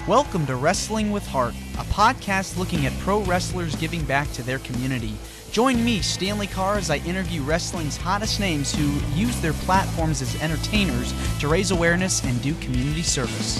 Welcome to Wrestling with Heart, a podcast looking at pro wrestlers giving back to their community. Join me, Stanley Carr, as I interview wrestling's hottest names who use their platforms as entertainers to raise awareness and do community service.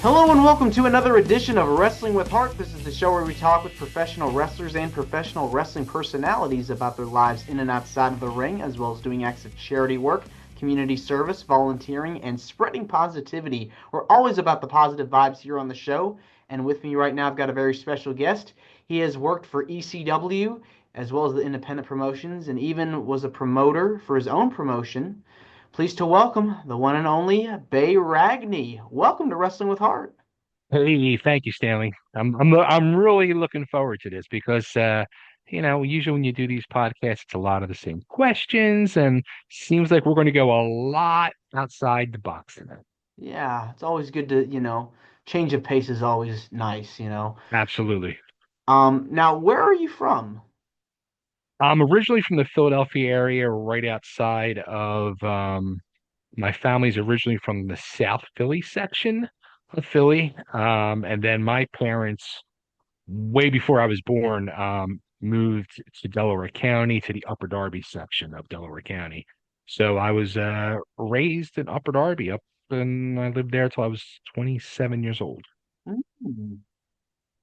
Hello and welcome to another edition of Wrestling with Heart. This is the show where we talk with professional wrestlers and professional wrestling personalities about their lives in and outside of the ring, as well as doing acts of charity work, community service, volunteering, and spreading positivity. We're always about the positive vibes here on the show. And with me right now, I've got a very special guest. He has worked for ECW as well as the independent promotions and even was a promoter for his own promotion. Pleased to welcome the one and only Bay Ragni. Welcome to Wrestling with Heart. Hey, thank you, Stanley. I'm really looking forward to this because usually when you do these podcasts, it's a lot of the same questions, and seems like we're going to go a lot outside the box. Yeah, it's always good to, change of pace is always nice. Absolutely. Now where are you from? I'm originally from the Philadelphia area, right outside of my family's originally from the South Philly section of Philly. And then my parents, way before I was born, moved to Delaware County to the Upper Darby section of Delaware County. So I was raised in Upper Darby and I lived there till I was 27 years old. Hmm.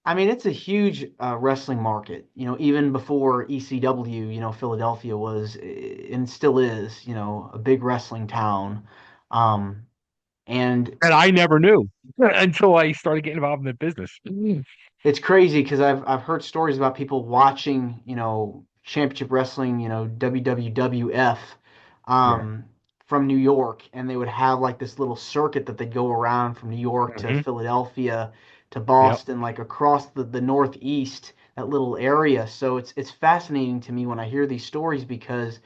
I mean, it's a huge wrestling market. Even before ECW, Philadelphia was and still is, a big wrestling town. Um, and And I never knew until I started getting involved in the business. it's crazy because I've heard stories about people watching, championship wrestling, WWF, Yeah. um, from New York, and they would have like this little circuit that they'd go around from New York to Hmm. Philadelphia to Yep. Boston, like across the Northeast, that little area. So it's fascinating to me when I hear these stories because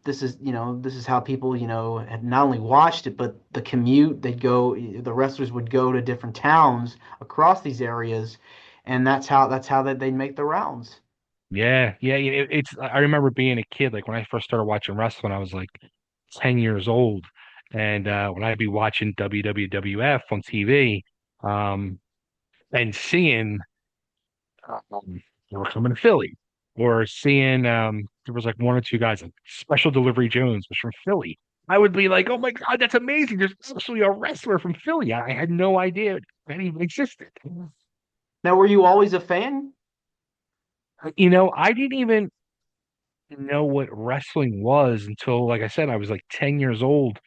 this is how people, had not only watched it, but the commute, the wrestlers would go to different towns across these areas, and that's how they'd make the rounds. Yeah. I remember being a kid, like when I first started watching wrestling, I was like 10 years old. And when I'd be watching WWF on TV, um, and seeing they were coming to Philly, or seeing there was like one or two guys, like Special Delivery Jones was from Philly. I would be like, oh my God, that's amazing. There's actually a wrestler from Philly. I had no idea that even existed. Now, were you always a fan? I didn't even know what wrestling was until, like I said, I was like 10 years old.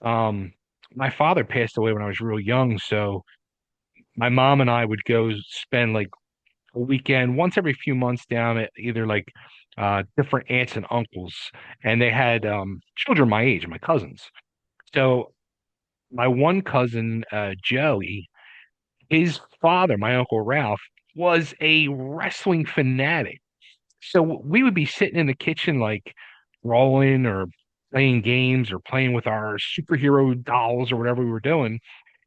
Um, my father passed away when I was real young, so my mom and I would go spend like a weekend once every few months down at either like different aunts and uncles, and they had children my age, my cousins. So my one cousin, Joey, his father, my Uncle Ralph, was a wrestling fanatic. So we would be sitting in the kitchen, like rolling or playing games or playing with our superhero dolls or whatever we were doing.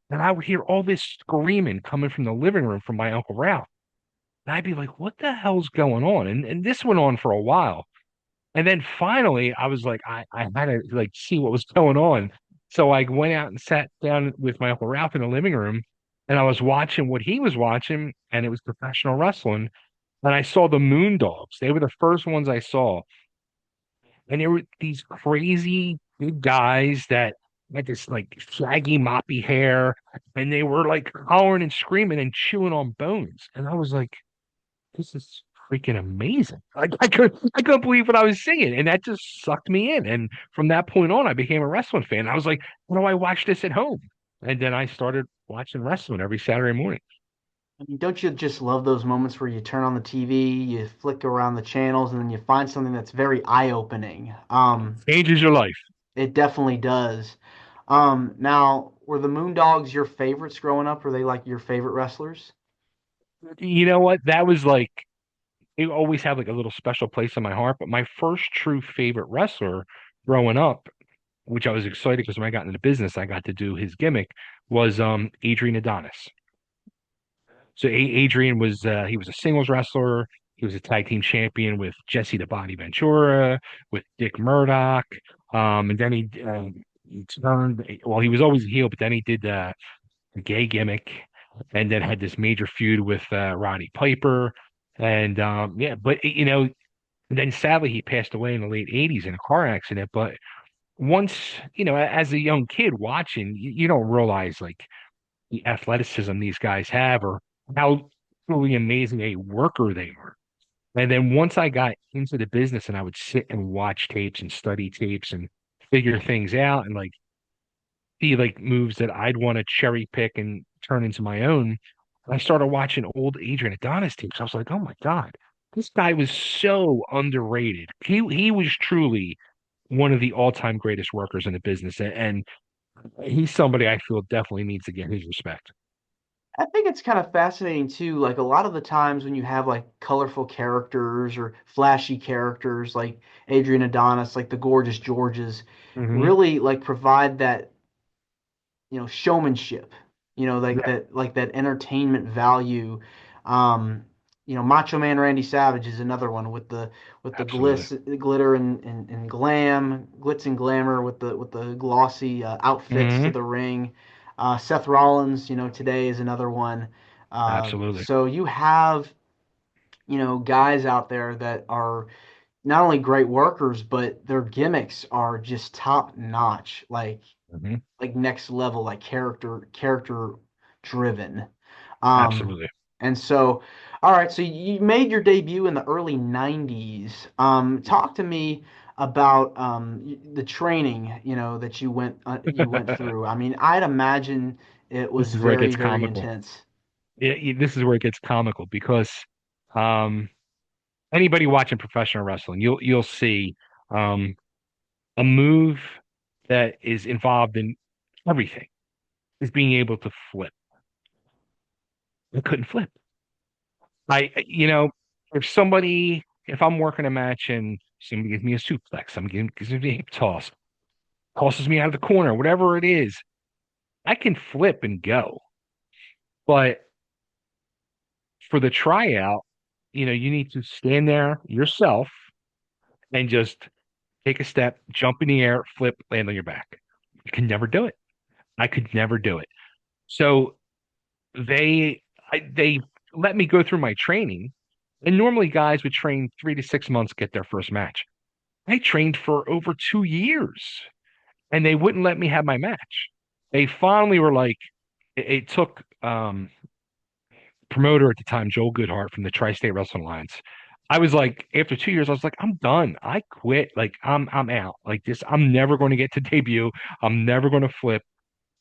And I would hear all this screaming coming from the living room from my Uncle Ralph. And I'd be like, what the hell's going on? And this went on for a while. And then finally I was like, I had to like see what was going on. So I went out and sat down with my Uncle Ralph in the living room and I was watching what he was watching, and it was professional wrestling. And I saw the Moondogs. They were the first ones I saw. And there were these crazy big guys that had this like shaggy, moppy hair, and they were like hollering and screaming and chewing on bones. And I was like, this is freaking amazing. Like I couldn't believe what I was seeing. And that just sucked me in. And from that point on, I became a wrestling fan. I was like, why do I watch this at home? And then I started watching wrestling every Saturday morning. I mean, don't you just love those moments where you turn on the TV, you flick around the channels, and then you find something that's very eye-opening? Changes your life. It definitely does. Now, were the Moondogs your favorites growing up? Were they like your favorite wrestlers? You know what? That was like it always had like a little special place in my heart. But my first true favorite wrestler growing up, which I was excited because when I got into the business, I got to do his gimmick, was Adrian Adonis. So Adrian was he was a singles wrestler. He was a tag team champion with Jesse the Body Ventura, with Dick Murdoch. And then he turned, well, he was always a heel, but then he did a gay gimmick. and then had this major feud with Roddy Piper. And yeah, but then sadly he passed away in the late 80s in a car accident. But once, as a young kid watching, you don't realize like the athleticism these guys have or how truly amazing a worker they are. And then once I got into the business and I would sit and watch tapes and study tapes and figure things out and like see like moves that I'd want to cherry pick and turn into my own. I started watching old Adrian Adonis tapes. I was like, oh my God, this guy was so underrated. He was truly one of the all-time greatest workers in the business. And he's somebody I feel definitely needs to get his respect. I think it's kind of fascinating too. Like a lot of the times when you have like colorful characters or flashy characters like Adrian Adonis, like the Gorgeous Georges, Hmm. really like provide that showmanship, like Yeah, that entertainment value. um Macho Man Randy Savage is another one with the absolutely. glitter and glam, glitz and glamour with the glossy outfits to Hmm. the ring. Seth Rollins, today is another one. Absolutely. So you have guys out there that are not only great workers, but their gimmicks are just top notch. Hmm. Like next level, like character driven. Um, Absolutely. and so, all right, so you made your debut in the early 90s. Talk to me about the training, that you went through. I mean, I'd imagine it This was is where it very, gets very comical. intense. This is where it gets comical because um, anybody watching professional wrestling, you'll see um, a move that is involved in everything is being able to flip. I couldn't flip. If I'm working a match and somebody gives me a suplex, gives me a hip toss, tosses me out of the corner, whatever it is, I can flip and go. But for the tryout, you need to stand there yourself and just take a step, jump in the air, flip, land on your back. You can never do it. I could never do it. So they let me go through my training, and normally guys would train 3 to 6 months get their first match. I trained for over 2 years, and they wouldn't let me have my match. They finally were like, it took promoter at the time, Joel Goodhart from the Tri-State Wrestling Alliance. I was like, after 2 years, I was like, I'm done. I quit. Like, I'm out. Like this, I'm never going to get to debut. I'm never going to flip.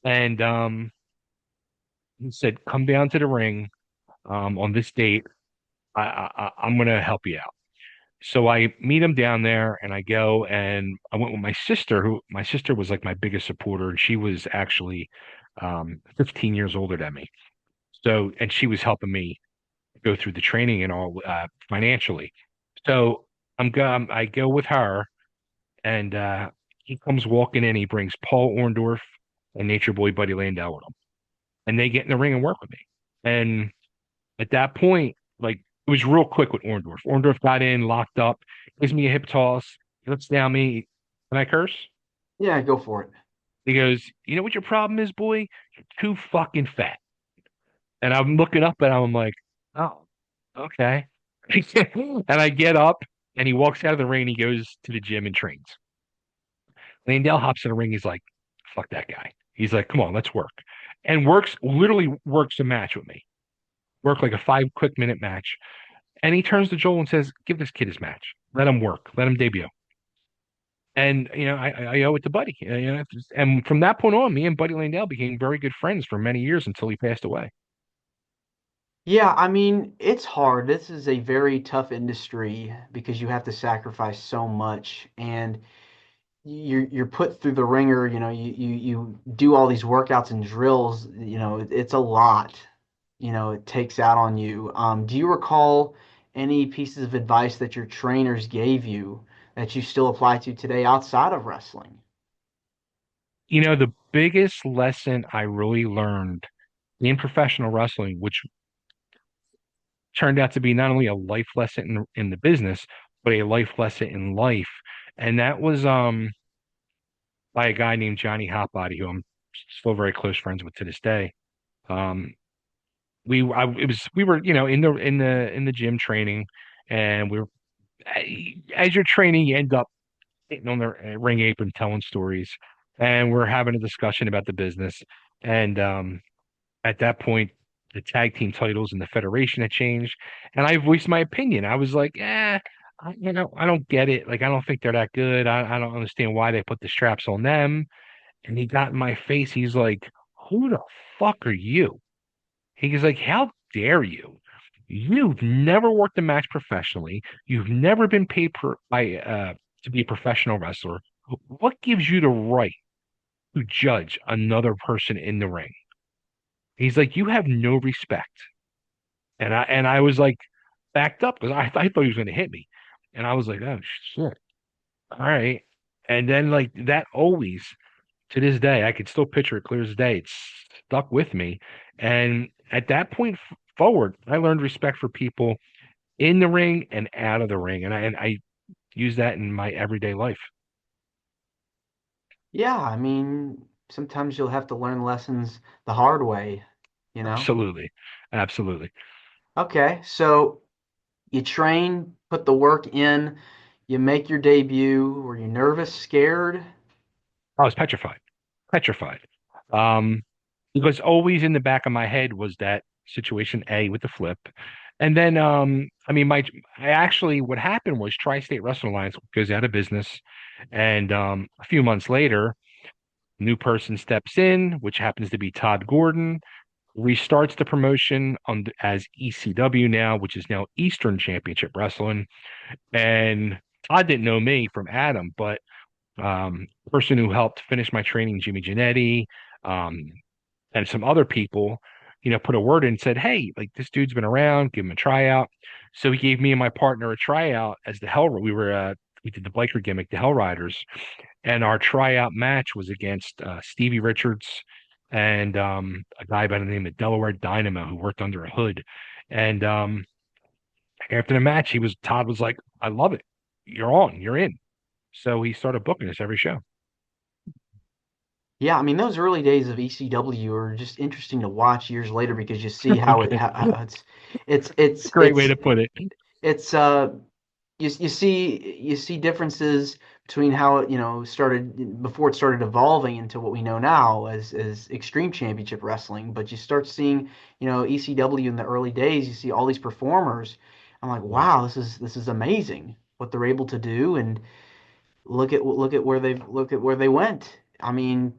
And he said, come down to the ring on this date. I'm going to help you out. So I meet him down there and I go and I went with my sister, who my sister was like my biggest supporter, and she was actually 15 years older than me. So, and she was helping me go through the training and all financially. So I go with her and he comes walking in. He brings Paul Orndorff and Nature Boy Buddy Landau with him, and they get in the ring and work with me. And at that point, like it was real quick with Orndorff. Orndorff got in, locked up, gives me a hip toss, he looks down me. Can I curse? Yeah, go for it. He goes, "You know what your problem is, boy? You're too fucking fat." And I'm looking up and I'm like, "Oh, okay." And I get up and he walks out of the ring. He goes to the gym and trains. Landell hops in the ring. He's like, "Fuck that guy." He's like, "Come on, let's work." And literally works a match with me. Work like a 5 quick minute match. And he turns to Joel and says, "Give this kid his match. Let him work. Let him debut." And I owe it to Buddy. And from that point on, me and Buddy Landell became very good friends for many years until he passed away. Yeah, I mean, it's hard. This is a very tough industry because you have to sacrifice so much, and you're put through the ringer. You do all these workouts and drills. It's a lot. It takes out on you. Do you recall any pieces of advice that your trainers gave you that you still apply to today outside of wrestling? The biggest lesson I really learned in professional wrestling, which turned out to be not only a life lesson in the business, but a life lesson in life. And that was by a guy named Johnny Hotbody, who I'm still very close friends with to this day. Um, we were, in the gym training, and as you're training, you end up sitting on the ring apron telling stories, and we're having a discussion about the business. And at that point, the tag team titles and the federation had changed, and I voiced my opinion. I was like, I don't get it. Like, I don't think they're that good. I don't understand why they put the straps on them. And he got in my face. He's like, who the fuck are you? He's like, how dare you? You've never worked a match professionally. You've never been paid to be a professional wrestler. What gives you the right to judge another person in the ring? He's like, you have no respect. And I was like backed up because I thought he was going to hit me. And I was like, oh shit. All right. And then like that always to this day, I could still picture it clear as day. It's stuck with me. And at that point forward, I learned respect for people in the ring and out of the ring. And I use that in my everyday life. Yeah, I mean, sometimes you'll have to learn lessons the hard way, you know? Absolutely. Absolutely. Okay, so you train, put the work in, you make your debut. Were you nervous, scared? I was petrified. Petrified. Um, because always in the back of my head was that situation A with the flip. And then I mean I actually what happened was Tri-State Wrestling Alliance goes out of business. And a few months later, new person steps in, which happens to be Todd Gordon, restarts the promotion as ECW now, which is now Eastern Championship Wrestling. And Todd didn't know me from Adam, but person who helped finish my training, Jimmy Janetti, um, and some other people, put a word in and said, hey, like this dude's been around, give him a tryout. So he gave me and my partner a tryout as the Hell. We did the biker gimmick, the Hell Riders, and our tryout match was against Stevie Richards and a guy by the name of Delaware Dynamo who worked under a hood. And after the match, Todd was like, I love it. You're on, you're in. So he started booking us every show. Yeah, I mean, those early days of ECW are just interesting to watch years later because you see how it Okay. how it's it's Great way it's to put it. it's you see differences between how it started before it started evolving into what we know now as Extreme Championship Wrestling. But you start seeing ECW in the early days. You see all these performers. I'm like, Yeah. wow, this is amazing what they're able to do, and look at where they went. I mean,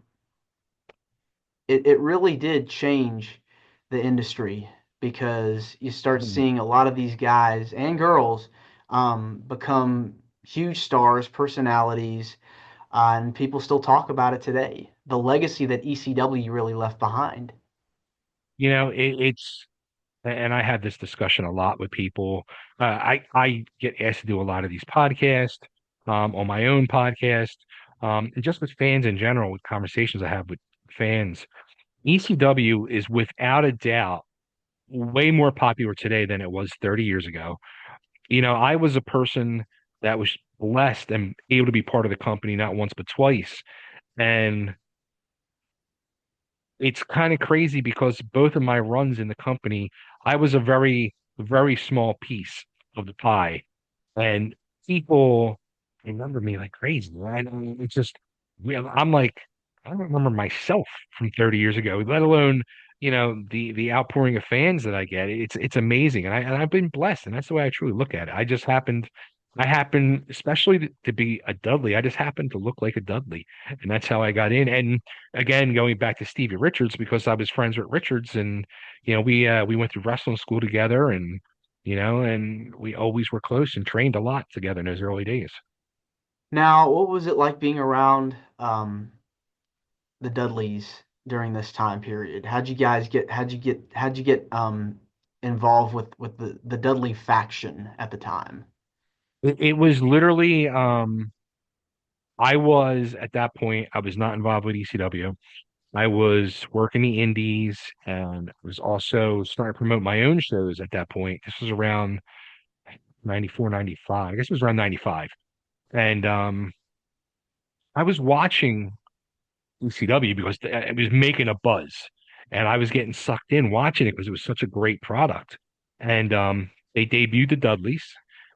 it really did change the industry because you start Mm. seeing a lot of these guys and girls become huge stars, personalities, and people still talk about it today. The legacy that ECW really left behind. It's and I had this discussion a lot with people. I get asked to do a lot of these podcasts, on my own podcast, and just with fans in general, with conversations I have with fans. ECW is without a doubt way more popular today than it was 30 years ago. I was a person that was blessed and able to be part of the company not once but twice. And it's kind of crazy because both of my runs in the company, I was a very, very small piece of the pie. And people remember me like crazy, right? I mean, it's just, I'm like, I don't remember myself from 30 years ago, let alone, the outpouring of fans that I get. It's amazing. And I've been blessed. And that's the way I truly look at it. I happen, especially to be a Dudley, I just happened to look like a Dudley. And that's how I got in. And again, going back to Stevie Richards, because I was friends with Richards and, we went through wrestling school together and we always were close and trained a lot together in those early days. Now, what was it like being around the Dudleys during this time period? How'd you get involved with the Dudley faction at the time? It was literally, I was at that point, I was not involved with ECW. I was working the indies and I was also starting to promote my own shows at that point. This was around 94, 95. I guess it was around 95. And I was watching ECW because it was making a buzz. and I was getting sucked in watching it because it was such a great product. And they debuted the Dudleys,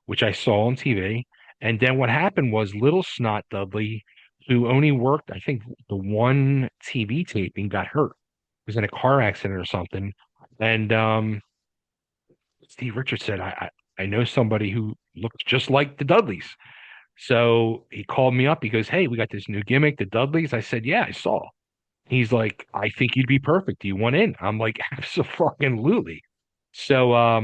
which I saw on TV. And then what happened was little Snot Dudley, who only worked, I think, the one TV taping, got hurt. He was in a car accident or something. And Steve Richards said, I know somebody who looks just like the Dudleys. So he called me up. He goes, "Hey, we got this new gimmick, the Dudleys." I said, "Yeah, I saw." He's like, "I think you'd be perfect. Do you want in?" I'm like, "Absolutely." So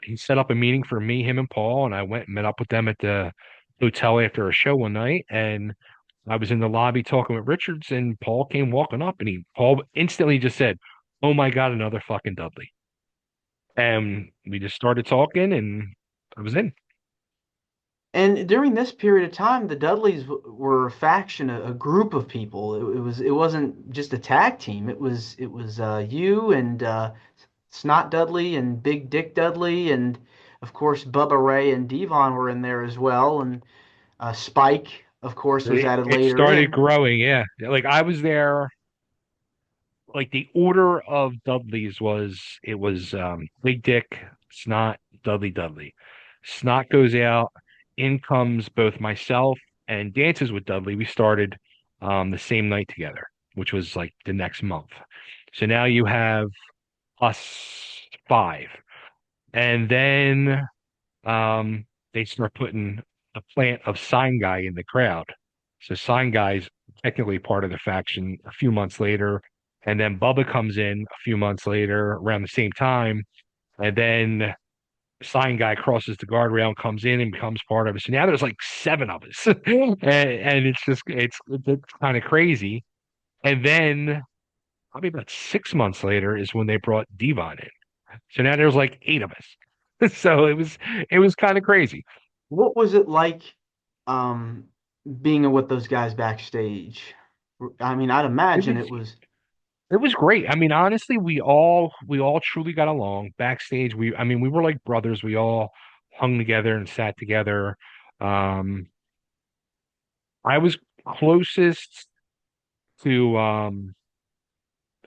he set up a meeting for me, him, and Paul, and I went and met up with them at the hotel after a show one night. And I was in the lobby talking with Richards, and Paul came walking up, and Paul instantly just said, "Oh my God, another fucking Dudley." And we just started talking, and I was in. And during this period of time, the Dudleys were a faction, a group of people. It wasn't just a tag team. It was you and Snot Dudley and Big Dick Dudley, and of course Bubba Ray and Devon were in there as well, and Spike, of course, was added It later started in. growing, yeah. Like I was there, like the order of Dudleys was it was Big Dick, Snot, Dudley, Dudley. Snot goes out, in comes both myself and Dances with Dudley. We started the same night together, which was like the next month. So now you have us five. And then they start putting a plant of Sign Guy in the crowd. So Sign Guy's technically part of the faction a few months later. And then Bubba comes in a few months later around the same time. And then Sign Guy crosses the guardrail and comes in and becomes part of it. So now there's like seven of us. And it's kind of crazy. And then probably about 6 months later is when they brought Devon in. So now there's like eight of us. So it was kind of crazy. What was it like um, being with those guys backstage? I mean, I'd It imagine was it was. it was great. I mean, honestly, we all truly got along backstage. We were like brothers. We all hung together and sat together. Um, I was closest to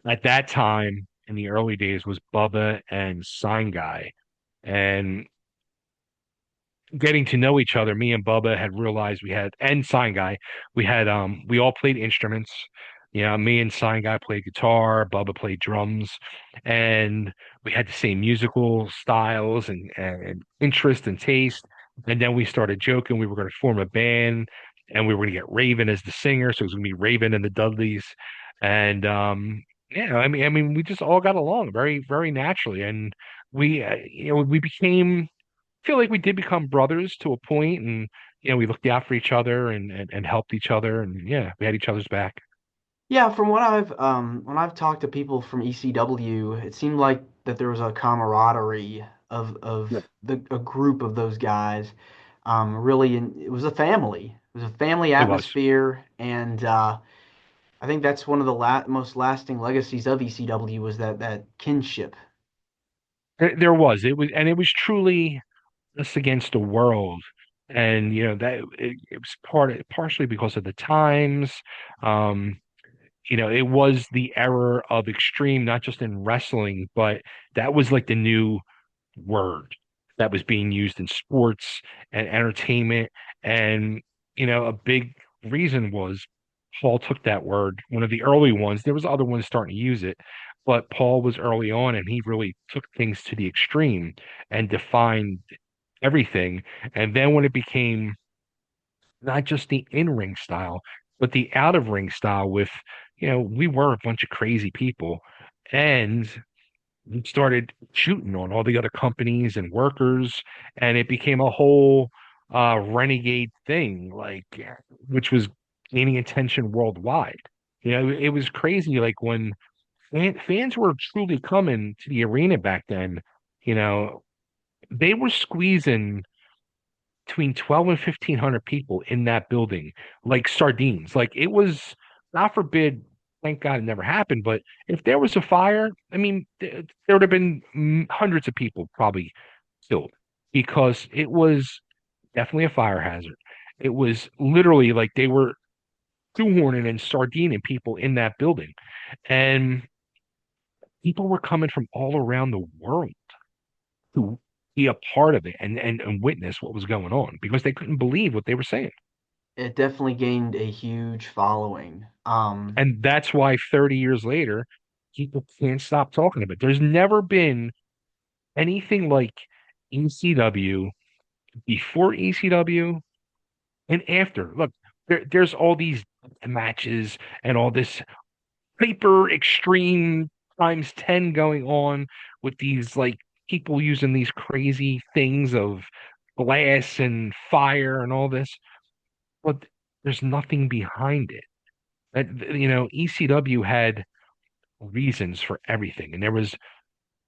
at that time in the early days was Bubba and Sign Guy. And getting to know each other, me and Bubba had realized and Sign Guy, we all played instruments. You know, me and Sign Guy played guitar, Bubba played drums, and we had the same musical styles and interest and taste. And then we started joking we were going to form a band and we were going to get Raven as the singer, so it was going to be Raven and the Dudleys. And yeah, I mean, we just all got along very, very naturally, and we became feel like we did become brothers to a point, and we looked out for each other and helped each other, and yeah, we had each other's back. Yeah, from what I've when I've talked to people from ECW, it seemed like that there was a camaraderie of Yeah. a group of those guys. Really, and it was a family. It was a family It was. atmosphere, and I think that's one of the most lasting legacies of ECW was that kinship. There was. It was truly us against the world. And that it was partially because of the times. Um, it was the era of extreme, not just in wrestling, but that was like the new word that was being used in sports and entertainment. And, a big reason was Paul took that word, one of the early ones. There was other ones starting to use it, but Paul was early on and he really took things to the extreme and defined everything. And then when it became not just the in-ring style, but the out-of-ring style with, we were a bunch of crazy people. And started shooting on all the other companies and workers, and it became a whole renegade thing, like which was gaining attention worldwide. It was crazy. Like when fans were truly coming to the arena back then, you know, they were squeezing between 12 and 1,500 people in that building, like sardines. Like it was, God forbid, thank God it never happened, but if there was a fire, I mean, there would have been hundreds of people probably killed because it was definitely a fire hazard. It was literally like they were shoehorning and sardining people in that building. And People were coming from all around the world to be a part of it and witness what was going on because they couldn't believe what they were saying. It definitely gained a huge following. And that's why 30 years later, people can't stop talking about it. There's never been anything like ECW before ECW and after. Look, there's all these matches and all this hyper extreme times 10 going on with these like people using these crazy things of glass and fire and all this, but there's nothing behind it. ECW had reasons for everything, and there was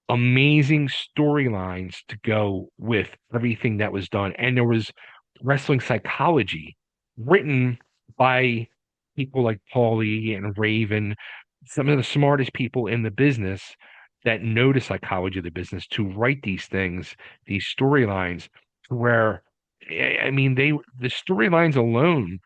amazing storylines to go with everything that was done. And there was wrestling psychology written by people like Paulie and Raven, some of the smartest people in the business that know the psychology of the business to write these things, these storylines, where I mean the storylines alone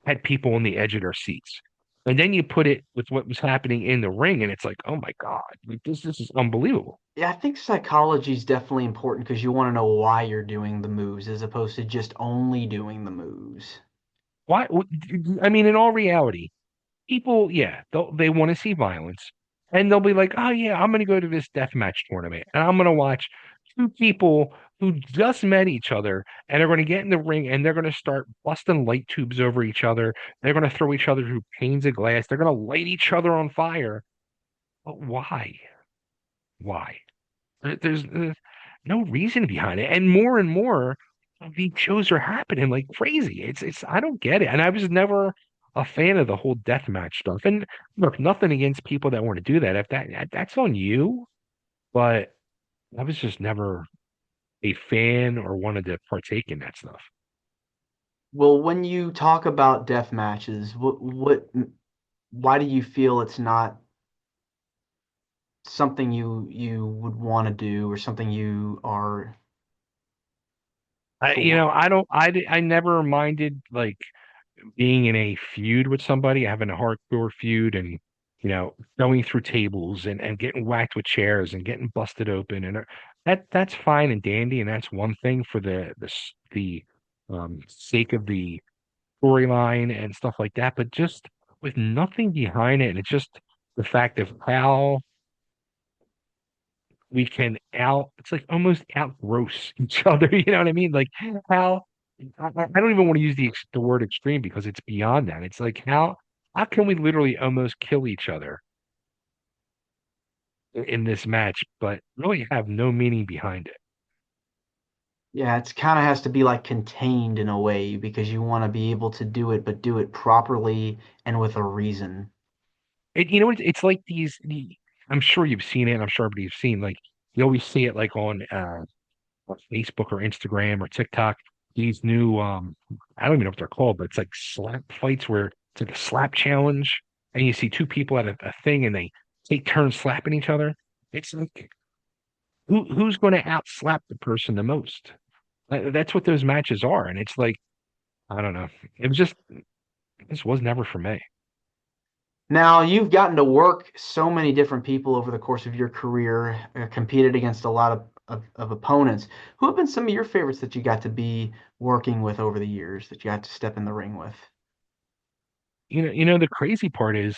had people on the edge of their seats. And then you put it with what was happening in the ring, and it's like, oh my God, like this is unbelievable. Yeah, I think psychology is definitely important because you want to know why you're doing the moves as opposed to just only doing the moves. Why? I mean, in all reality, people, yeah, they want to see violence, and they'll be like, oh yeah, I'm going to go to this deathmatch tournament, and I'm going to watch two people who just met each other, and they're going to get in the ring, and they're going to start busting light tubes over each other. They're going to throw each other through panes of glass. They're going to light each other on fire. But why? Why? There's no reason behind it. And more of these shows are happening like crazy. It's I don't get it. And I was never a fan of the whole deathmatch stuff. And look, nothing against people that want to do that. If that's on you, but I was just never a fan or wanted to partake in that stuff. Well, when you talk about death matches, why do you feel it's not something you would want to do or something you are for? I don't, I never minded like being in a feud with somebody, having a hardcore feud and going through tables and getting whacked with chairs and getting busted open and that's fine and dandy and that's one thing for the sake of the storyline and stuff like that, but just with nothing behind it and it's just the fact of how we can out it's like almost outgross each other. You know what I mean? Like how I don't even want to use the word extreme because it's beyond that. It's like how can we literally almost kill each other in this match, but really have no meaning behind it? Yeah, it's kind of has to be like contained in a way because you want to be able to do it, but do it properly and with a reason. It's like I'm sure you've seen it, and I'm sure everybody's seen like you always see it like on Facebook or Instagram or TikTok, these new I don't even know what they're called, but it's like slap fights where it's like a slap challenge and you see two people at a thing and they take turns slapping each other. It's like who's going to out slap the person the most? That's what those matches are. And it's like, I don't know. It was just this was never for me. Now, you've gotten to work so many different people over the course of your career, competed against a lot of opponents. Who have been some of your favorites that you got to be working with over the years that you got to step in the ring with? The crazy part is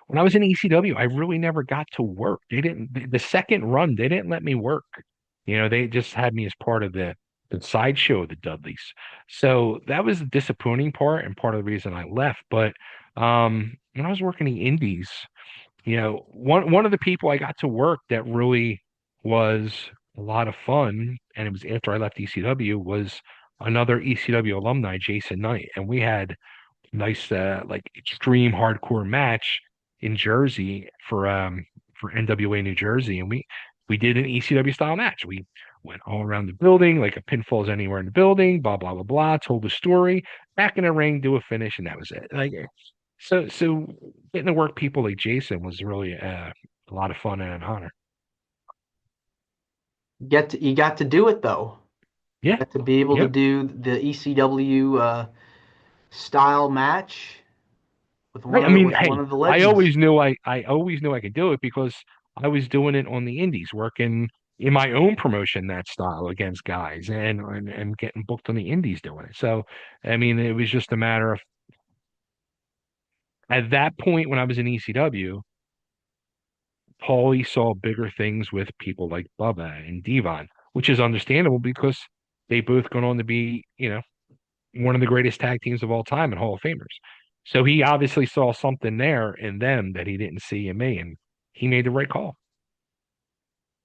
when I was in ECW, I really never got to work. They didn't, the second run, they didn't let me work. They just had me as part of the sideshow of the Dudleys. So that was the disappointing part and part of the reason I left. But when I was working the indies, one of the people I got to work that really was a lot of fun, and it was after I left ECW, was another ECW alumni, Jason Knight. And we had nice like extreme hardcore match in Jersey for NWA New Jersey, and we did an ECW style match. We went all around the building like a pinfall's anywhere in the building, blah blah blah blah. Told the story, back in the ring, do a finish, and that was it. Like so, getting to work people like Jason was really a lot of fun and an honor. You got to do it though. Yeah, Got to be able to yep. do the ECW style match. with I mean, with one hey, of the legends. I always knew I could do it because I was doing it on the indies, working in my own promotion that style against guys and getting booked on the indies doing it. So, I mean, it was just a matter of at that point when I was in ECW, Paulie saw bigger things with people like Bubba and Devon, which is understandable because they both gone on to be, one of the greatest tag teams of all time and Hall of Famers. So he obviously saw something there in them that he didn't see in me, and he made the right call.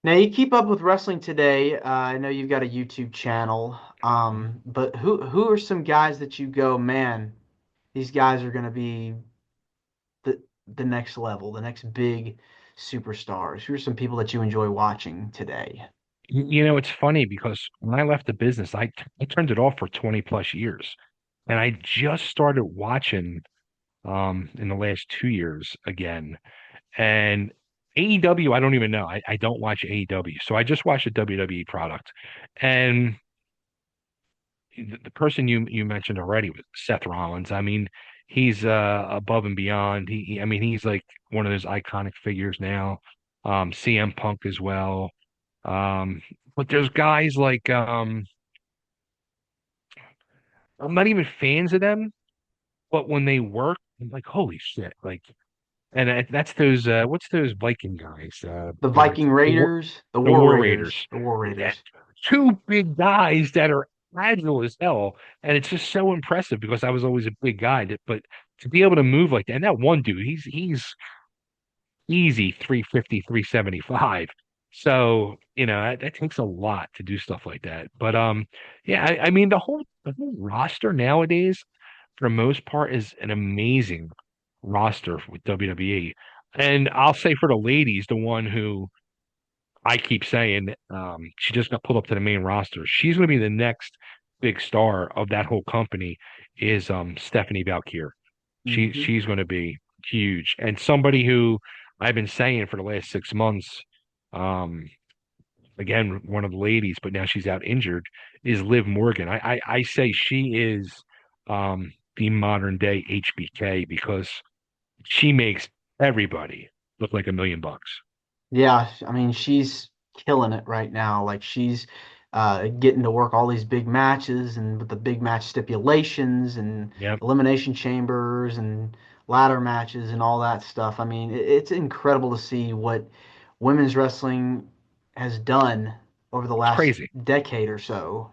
Now you keep up with wrestling today. I know you've got a YouTube channel. But who are some guys that you go, man, these guys are going to be the the next level, the next big superstars? Who are some people that you enjoy watching today? It's funny because when I left the business, I turned it off for 20 plus years, and I just started watching in the last 2 years again. And AEW, I don't even know. I don't watch AEW, so I just watch the WWE product. And the person you mentioned already was Seth Rollins. I mean, he's above and beyond. I mean, he's like one of those iconic figures now. CM Punk as well. But there's guys like I'm not even fans of them, but when they work, I'm like, holy shit! Like, and that's those what's those Viking guys? The Viking The Raiders, the the War War Raiders, Raiders. the War That Raiders. two big guys that are agile as hell, and it's just so impressive because I was always a big guy. But to be able to move like that, and that one dude, he's easy 350, 375. So, that takes a lot to do stuff like that. But yeah, I mean the whole roster nowadays, for the most part, is an amazing roster with WWE. And I'll say for the ladies, the one who I keep saying she just got pulled up to the main roster. She's going to be the next big star of that whole company is Stephanie Valkyr. Hmm. She's going to be huge and somebody who I've been saying for the last 6 months. Um, again, one of the ladies, but now she's out injured. Is Liv Morgan? I say she is the modern day HBK because she makes everybody look like $1 million. Yeah, I mean she's killing it right now. Like she's getting to work all these big matches and with the big match stipulations and Yep, elimination chambers and ladder matches and all that stuff. I mean, it's incredible to see what women's wrestling has done over the it's last crazy. decade or so.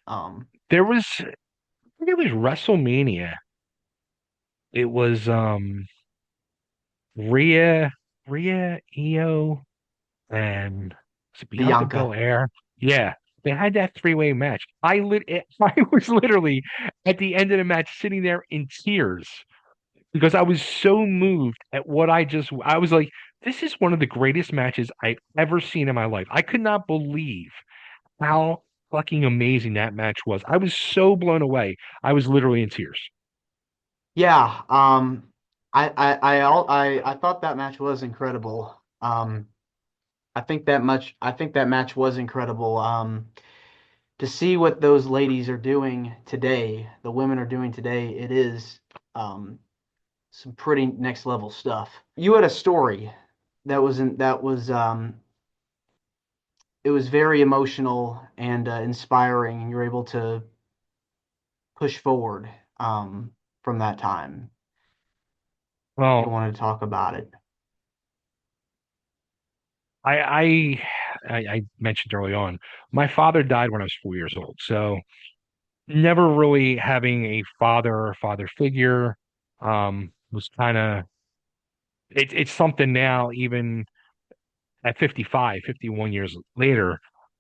Um, There was, I think it was WrestleMania. It was Rhea, Io, and was it Bianca Bianca. Belair? Yeah, they had that three-way match. I was literally at the end of the match sitting there in tears because I was so moved at what I was like, this is one of the greatest matches I've ever seen in my life. I could not believe how fucking amazing that match was. I was so blown away. I was literally in tears. Yeah, I thought that match was incredible. I think that match was incredible. To see what those ladies are doing today, the women are doing today, it is um some pretty next level stuff. You had a story that was it was very emotional and inspiring, and you're able to push forward from that time. If you Well, wanted to talk about it. I I I mentioned early on, my father died when I was 4 years old. So never really having a father or father figure was kind of it's something now, even at 55, 51 years later,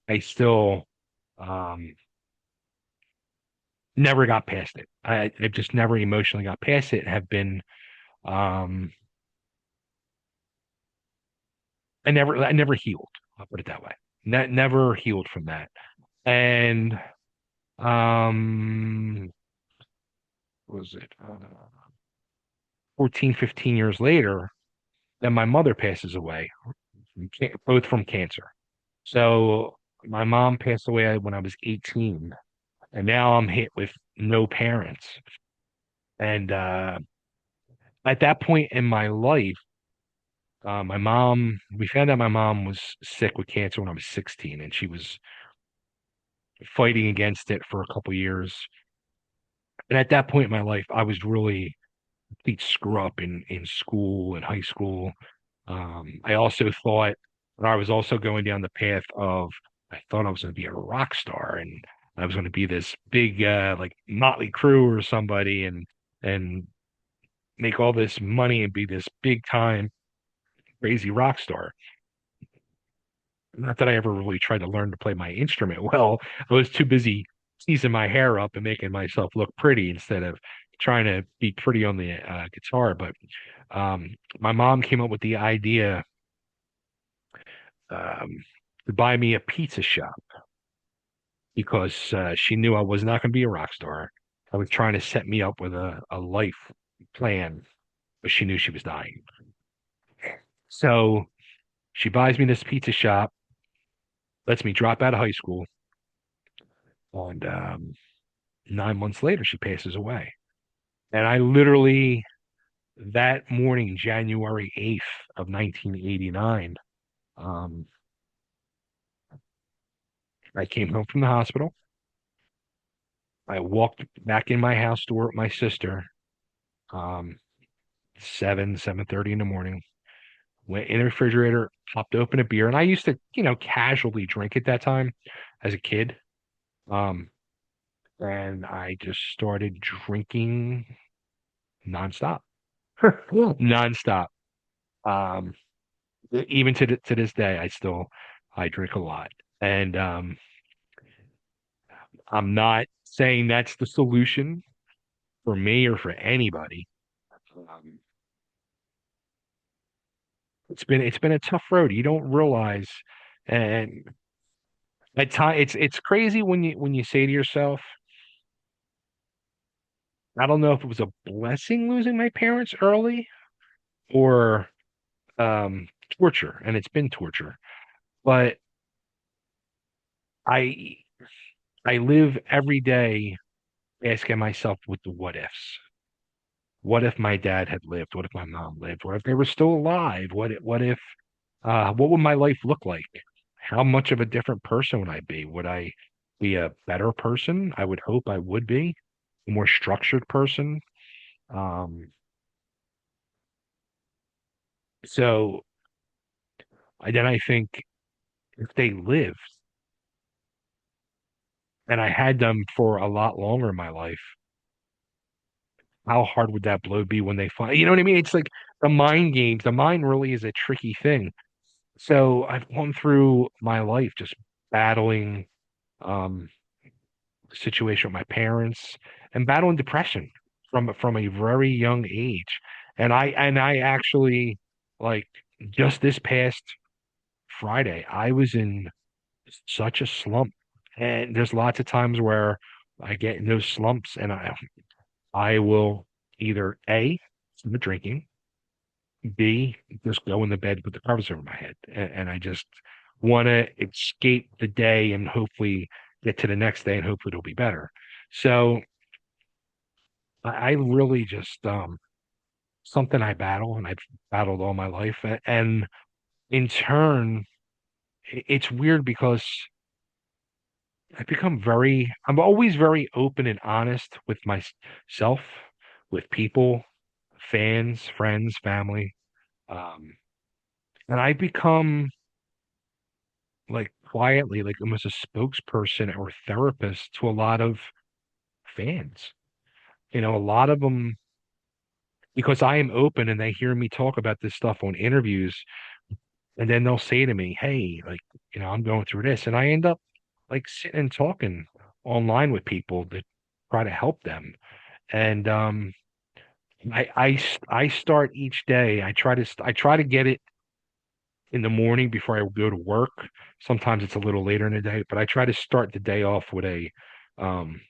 I still um never got past it. I just never emotionally got past it and have been um I never healed. I'll put it that way. Never healed from that. And what was it 14, 15 years later, then my mother passes away, both from cancer. So my mom passed away when I was 18, and now I'm hit with no parents. And at that point in my life, we found out my mom was sick with cancer when I was 16, and she was fighting against it for a couple years. And at that point in my life, I was really a complete screw up in school and high school. I also thought, and I was also going down the path of, I thought I was going to be a rock star, and I was going to be this big, like Motley Crue or somebody, and make all this money and be this big time crazy rock star. Not that I ever really tried to learn to play my instrument well. I was too busy teasing my hair up and making myself look pretty instead of trying to be pretty on the guitar. But my mom came up with the idea um, to buy me a pizza shop because she knew I was not going to be a rock star. I was trying to set me up with a life plan, but she knew she was dying. So she buys me this pizza shop, lets me drop out of high school, and 9 months later, she passes away. And I literally, that morning, January 8th of 1989, um, I came home from the hospital. I walked back in my house door with my sister, um, 7:30 in the morning, went in the refrigerator, popped open a beer. And I used to, casually drink at that time as a kid. Um, and I just started drinking nonstop, nonstop. Um, even to this day, I drink a lot, and I'm not saying that's the solution for me or for anybody. Um, it's been a tough road. You don't realize, and at time it's crazy when you say to yourself, I don't know if it was a blessing losing my parents early or um torture, and it's been torture, but I I live every day asking myself with the what ifs. What if my dad had lived? What if my mom lived? What if they were still alive? What would my life look like? How much of a different person would I be? Would I be a better person? I would hope I would be a more structured person. Um, so then I think if they lived and I had them for a lot longer in my life, how hard would that blow be when they find, you know what I mean? It's like the mind games. The mind really is a tricky thing. So I've gone through my life just battling um the situation with my parents and battling depression from a very young age. And I actually, like, just this past Friday, I was in such a slump. And there's lots of times where I get in those slumps and I will either A, start drinking, B, just go in the bed with the covers over my head. And I just want to escape the day and hopefully get to the next day and hopefully it'll be better. So I really just, something I battle and I've battled all my life. And in turn, it's weird because I'm always very open and honest with myself, with people, fans, friends, family. Um, and I become like quietly, like almost a spokesperson or therapist to a lot of fans. A lot of them, because I am open and they hear me talk about this stuff on interviews, and then they'll say to me, "Hey, like, I'm going through this," and I end up like sitting and talking online with people that try to help them. And I start each day. I try to get it in the morning before I go to work. Sometimes it's a little later in the day, but I try to start the day off um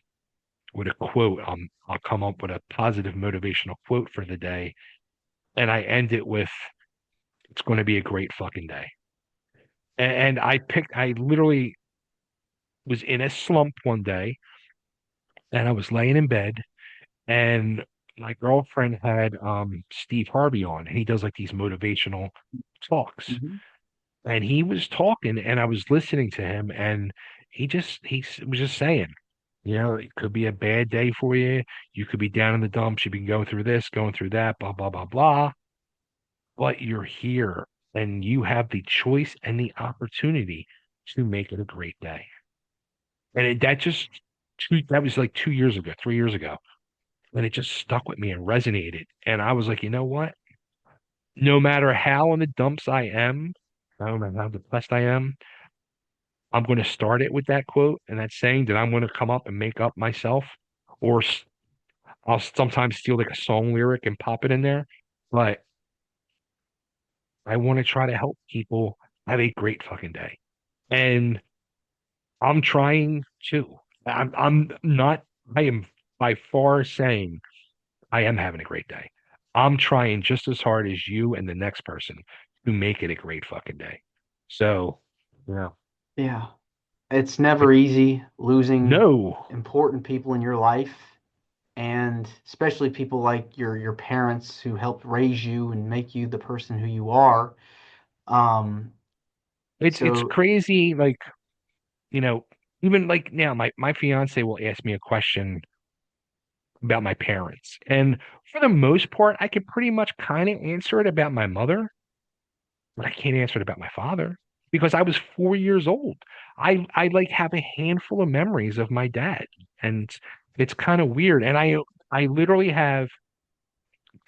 with a quote. I'll come up with a positive motivational quote for the day, and I end it with, "It's going to be a great fucking day." And I literally was in a slump one day, and I was laying in bed, and my girlfriend had Steve Harvey on, and he does like these motivational talks. Hmm. And he was talking, and I was listening to him, and was just saying, it could be a bad day for you. You could be down in the dumps. You've been going through this, going through that, blah, blah, blah, blah. But you're here and you have the choice and the opportunity to make it a great day. And that was like 2 years ago, 3 years ago. And it just stuck with me and resonated. And I was like, you know what? No matter how in the dumps I am, no matter how depressed I am, I'm going to start it with that quote and that saying that I'm going to come up and make up myself, or I'll sometimes steal like a song lyric and pop it in there. But I want to try to help people have a great fucking day. And I'm trying to. I'm not, I am by far saying I am having a great day. I'm trying just as hard as you and the next person to make it a great fucking day. So, yeah. Yeah. It's never easy losing No, important people in your life, and especially people like your parents who helped raise you and make you the person who you are. Um, it's so crazy. Like, you know, even like now, my fiance will ask me a question about my parents. And for the most part, I could pretty much kind of answer it about my mother, but I can't answer it about my father because I was 4 years old. I like have a handful of memories of my dad, and it's kind of weird. And I literally have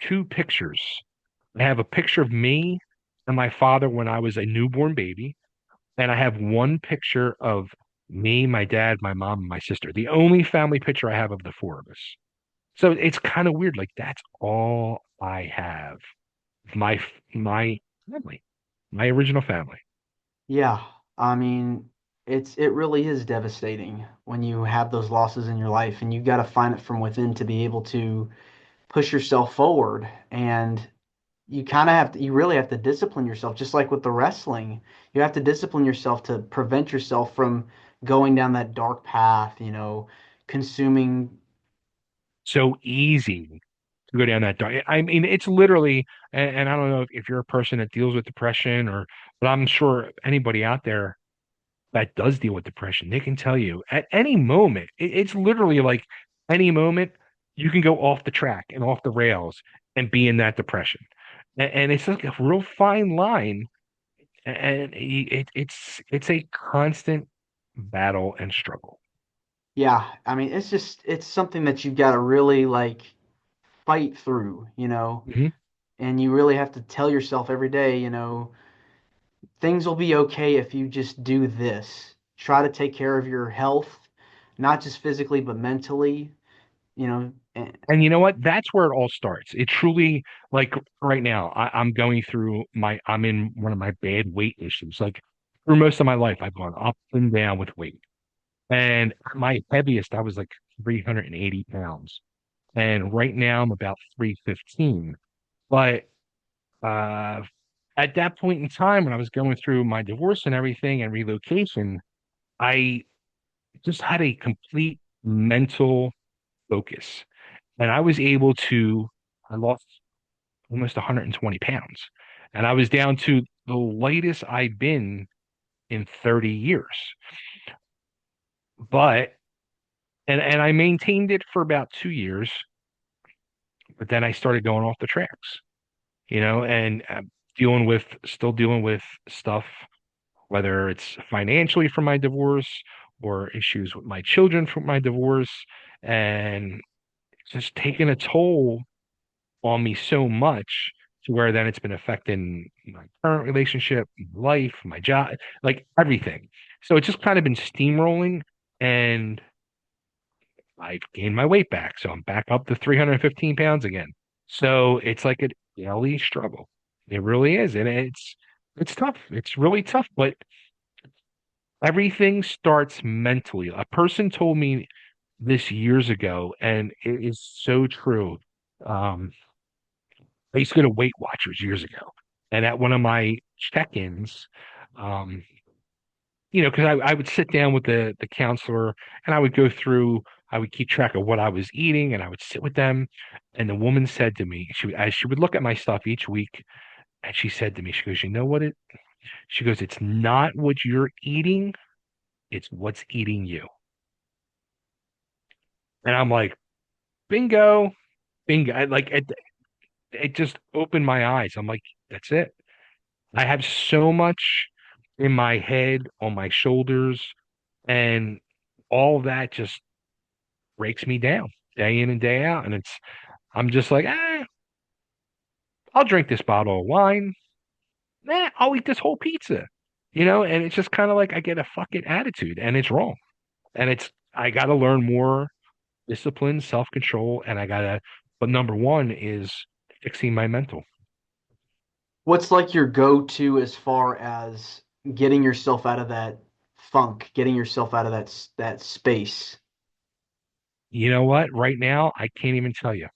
two pictures. I have a picture of me and my father when I was a newborn baby, and I have one picture of me, my dad, my mom, and my sister. The only family picture I have of the four of us. So it's kind of weird. Like that's all I have. My family, my original family. yeah, I mean, it really is devastating when you have those losses in your life, and you got to find it from within to be able to push yourself forward. And you kind of have to, you really have to discipline yourself, just like with the wrestling. You have to discipline yourself to prevent yourself from going down that dark path, consuming. So easy to go down that dark. I mean, it's literally, and I don't know if you're a person that deals with depression but I'm sure anybody out there that does deal with depression, they can tell you at any moment, it's literally like any moment you can go off the track and off the rails and be in that depression. And it's like a real fine line. And it's a constant battle and struggle. Yeah, I mean, it's something that you've got to really like fight through, Mhm. and you really have to tell yourself every day, things will be okay if you just do this. Try to take care of your health, not just physically, but mentally, you know. And you know what? That's where it all starts. It truly, like right now, I'm going through I'm in one of my bad weight issues. Like for most of my life, I've gone up and down with weight. And my heaviest, I was like 380 pounds. And right now I'm about 315. But uh, at that point in time, when I was going through my divorce and everything and relocation, I just had a complete mental focus. And I was able to, I lost almost 120 pounds. And I was down to the lightest I've been in 30 years. But, and I maintained it for about 2 years, but then I started going off the tracks, and still dealing with stuff, whether it's financially from my divorce or issues with my children from my divorce, and just taking a toll on me so much to where then it's been affecting my current relationship, my life, my job, like everything. So it's just kind of been steamrolling, and I've gained my weight back. So I'm back up to 315 pounds again. So it's like a daily struggle. It really is. And it's tough. It's really tough, but everything starts mentally. A person told me this years ago, and it is so true. Um, I used to go to Weight Watchers years ago, and at one of my check-ins, because I would sit down with the counselor and I would go through I would keep track of what I was eating, and I would sit with them. And the woman said to me, as she would look at my stuff each week, and she said to me, she goes, "You know what she goes, it's not what you're eating, it's what's eating you." And I'm like, bingo, bingo. It just opened my eyes. I'm like, that's it. I have so much in my head, on my shoulders, and all that just breaks me down day in and day out. And I'm just like, I'll drink this bottle of wine. I'll eat this whole pizza, and it's just kind of like I get a fucking attitude and it's wrong. And I got to learn more discipline, self-control, and but number one is fixing my mental. What's like your go-to as far as getting yourself out of that funk, getting yourself out of that space? You know what? Right now, I can't even tell you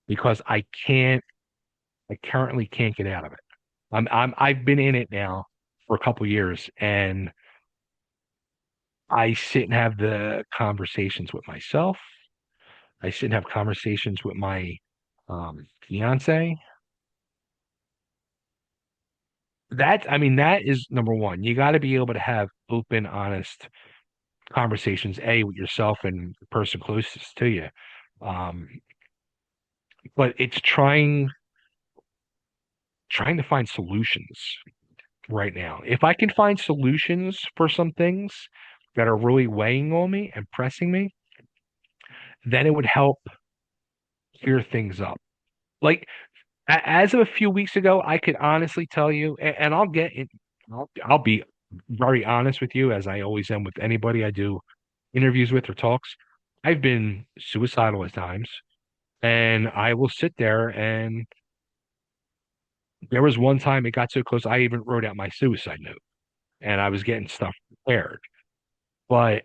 because I currently can't get out of it. I've been in it now for a couple years, and I sit and have the conversations with myself. I sit and have conversations with my fiance. I mean, that is number one. You got to be able to have open, honest conversations, with yourself and the person closest to you. Um, but it's trying to find solutions right now. If I can find solutions for some things that are really weighing on me and pressing me, then it would help clear things up. Like as of a few weeks ago, I could honestly tell you, and I'll get it. I'll be very honest with you, as I always am with anybody I do interviews with or talks. I've been suicidal at times, and I will sit there and there was one time it got so close, I even wrote out my suicide note, and I was getting stuff prepared. But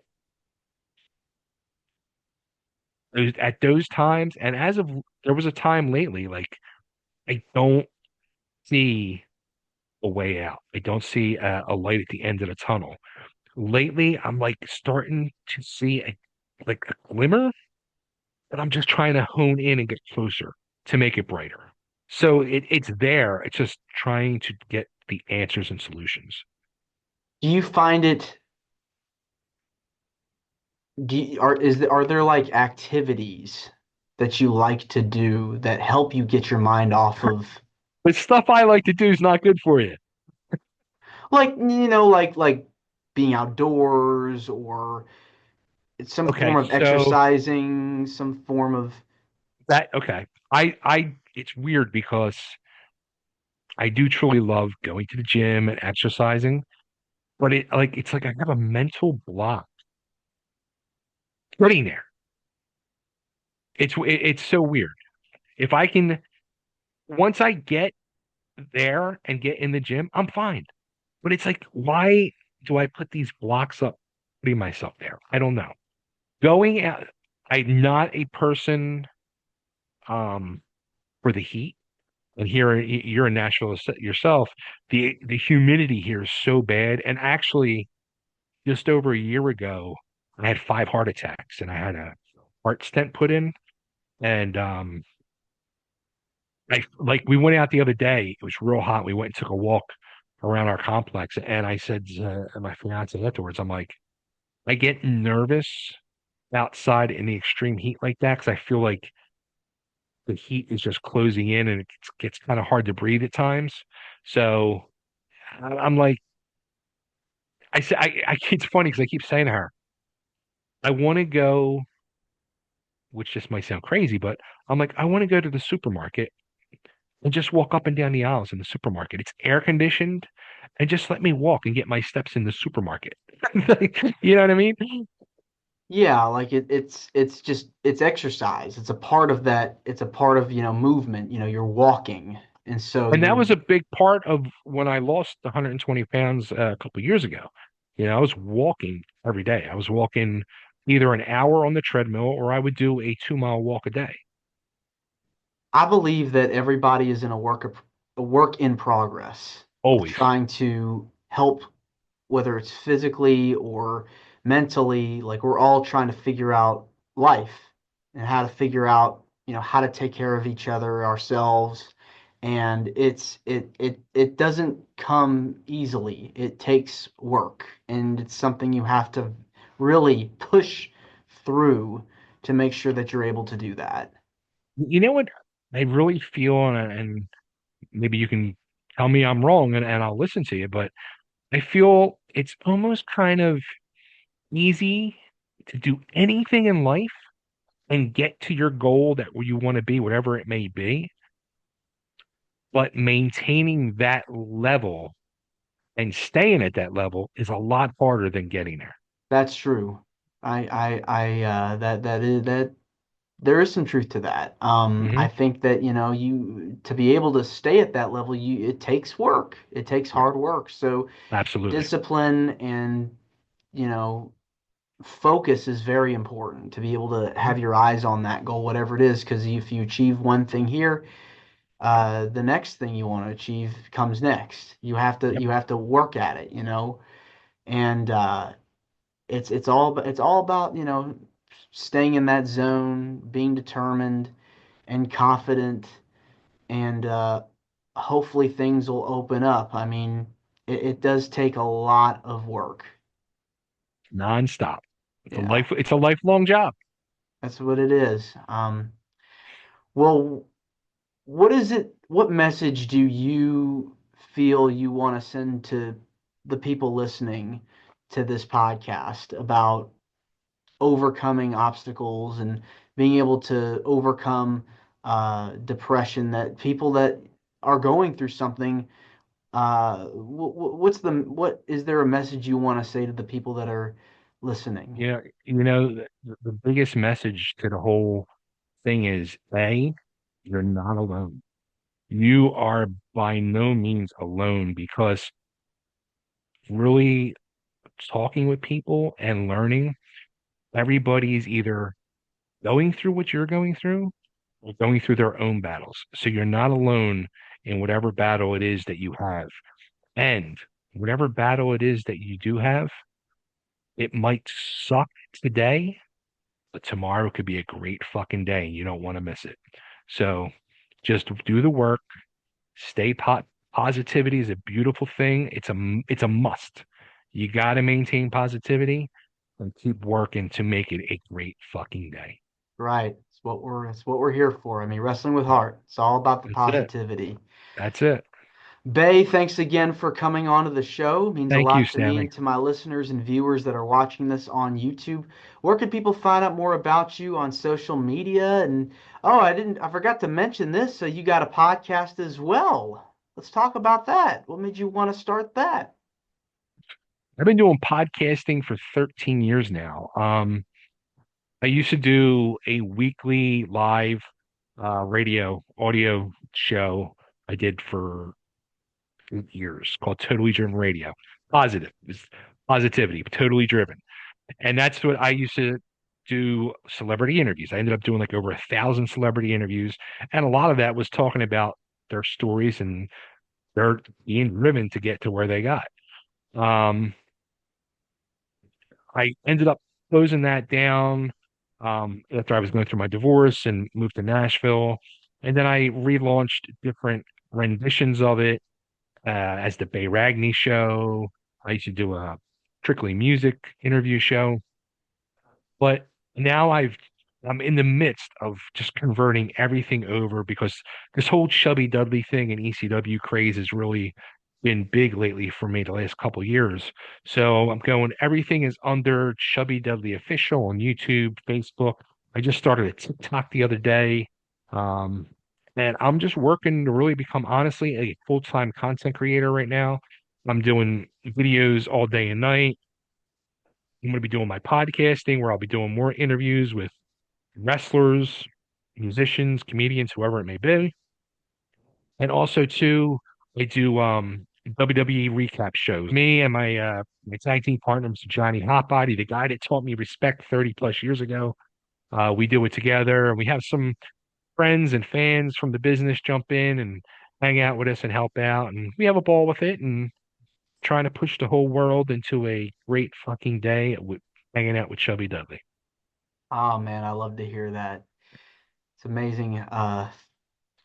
it was at those times, and there was a time lately, like I don't see a way out. I don't see a light at the end of the tunnel. Lately, I'm like starting to see like a glimmer, but I'm just trying to hone in and get closer to make it brighter. So it's there. It's just trying to get the answers and solutions. Do you find it are there like activities that you like to do that help you get your mind off of But stuff I like to do is not good for you. like like being outdoors or some form Okay, of so exercising, some form of okay. It's weird because I do truly love going to the gym and exercising, but it's like I have a mental block getting there. It's so weird. If I can once I get there and get in the gym, I'm fine. But it's like, why do I put these blocks up putting myself there? I don't know. Going out, I'm not a person um for the heat. And here you're in Nashville yourself. The humidity here is so bad. And actually, just over a year ago, I had 5 heart attacks and I had a heart stent put in. And we went out the other day. It was real hot. We went and took a walk around our complex, and I said to my fiance afterwards, I'm like, I get nervous outside in the extreme heat like that because I feel like the heat is just closing in and it gets kind of hard to breathe at times. So I'm like, I say, it's funny because I keep saying to her, I want to go, which just might sound crazy, but I'm like, I want to go to the supermarket and just walk up and down the aisles in the supermarket. It's air conditioned and just let me walk and get my steps in the supermarket. You know what I mean? yeah, like it's just it's exercise. It's a part of that. It's a part of, movement. You're walking. And so And that you're was a big part of when I lost 120 pounds a couple of years ago. I was walking every day. I was walking either an hour on the treadmill or I would do a 2 mile walk a day. I believe that everybody is in a work in progress of Always. trying to help, whether it's physically or mentally. Like we're all trying to figure out life and how to figure out, how to take care of each other, ourselves. And it doesn't come easily. It takes work, and it's something you have to really push through to make sure that you're able to do that. You know what I really feel, and maybe you can tell me I'm wrong, and I'll listen to you, but I feel it's almost kind of easy to do anything in life and get to your goal that you want to be, whatever it may be, but maintaining that level and staying at that level is a lot harder than getting there. That's true. That is that there is some truth to that. I Hmm. think that, you to be able to stay at that level, it takes work. It takes Yeah, hard work. So absolutely. discipline and, you know, focus is very important to be able to Mhm. have your eyes on that goal, whatever it is. Because if you achieve one thing here, the next thing you want to achieve comes next. Yep. You have to work at it, and it's all about, staying in that zone, being determined and confident, and hopefully things will open up. I mean, it does take a lot of work. Nonstop. Yeah, It's a lifelong job. that's what it is. Well, what is it? What message do you feel you want to send to the people listening to this podcast about overcoming obstacles and being able to overcome depression, that people that are going through something, what is there a message you want to say to the people that are listening? The biggest message to the whole thing is A, you're not alone. You are by no means alone because really talking with people and learning, everybody's either going through what you're going through or going through their own battles. So you're not alone in whatever battle it is that you have. And whatever battle it is that you do have, it might suck today, but tomorrow could be a great fucking day. You don't want to miss it. So just do the work. Stay pot. Positivity is a beautiful thing. It's a must. You got to maintain positivity and keep working to make it a great fucking day. Right. It's what we're here for. I mean, wrestling with heart. It's all about the That's it. positivity. That's it. Bay, thanks again for coming on to the show. It means a Thank you, lot to me and Stanley. to my listeners and viewers that are watching this on YouTube. Where can people find out more about you on social media? And oh, I forgot to mention this. So you got a podcast as well. Let's talk about that. What made you want to start that? I've been doing podcasting for 13 years now. I used to do a weekly live radio audio show I did for 8 years called Totally Driven Radio. Positive. It's positivity, totally driven. And that's what I used to do celebrity interviews. I ended up doing like over 1,000 celebrity interviews. And a lot of that was talking about their stories and their being driven to get to where they got. Um, I ended up closing that down after I was going through my divorce and moved to Nashville. And then I relaunched different renditions of it as the Bay Ragni show. I used to do a Strictly Music interview show. But now I'm in the midst of just converting everything over because this whole Chubby Dudley thing and ECW craze has really been big lately for me the last couple years. So I'm going, everything is under Chubby Dudley Official on YouTube, Facebook. I just started a TikTok the other day. Um, and I'm just working to really become honestly a full-time content creator right now. I'm doing videos all day and night. I'm going to be doing my podcasting where I'll be doing more interviews with wrestlers, musicians, comedians, whoever it may be. And also too, I do WWE recap shows. Me and my tag team partner, Mr. Johnny Hotbody, the guy that taught me respect 30 plus years ago. We do it together and we have some friends and fans from the business jump in and hang out with us and help out. And we have a ball with it and trying to push the whole world into a great fucking day with hanging out with Chubby Dudley. Oh man, I love to hear that. It's amazing.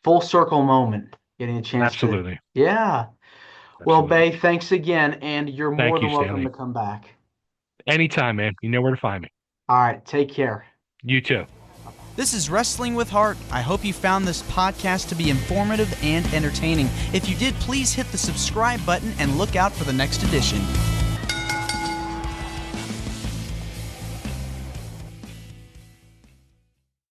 Full circle moment. Getting a chance to, Absolutely. yeah. Well, Absolutely. Bay, thanks again, and you're more Thank you, than welcome to Stanley. come back. Anytime, man. You know where to find me. All right, take care. You too. This is Wrestling with Heart. I hope you found this podcast to be informative and entertaining. If you did, please hit the subscribe button and look out for the next edition.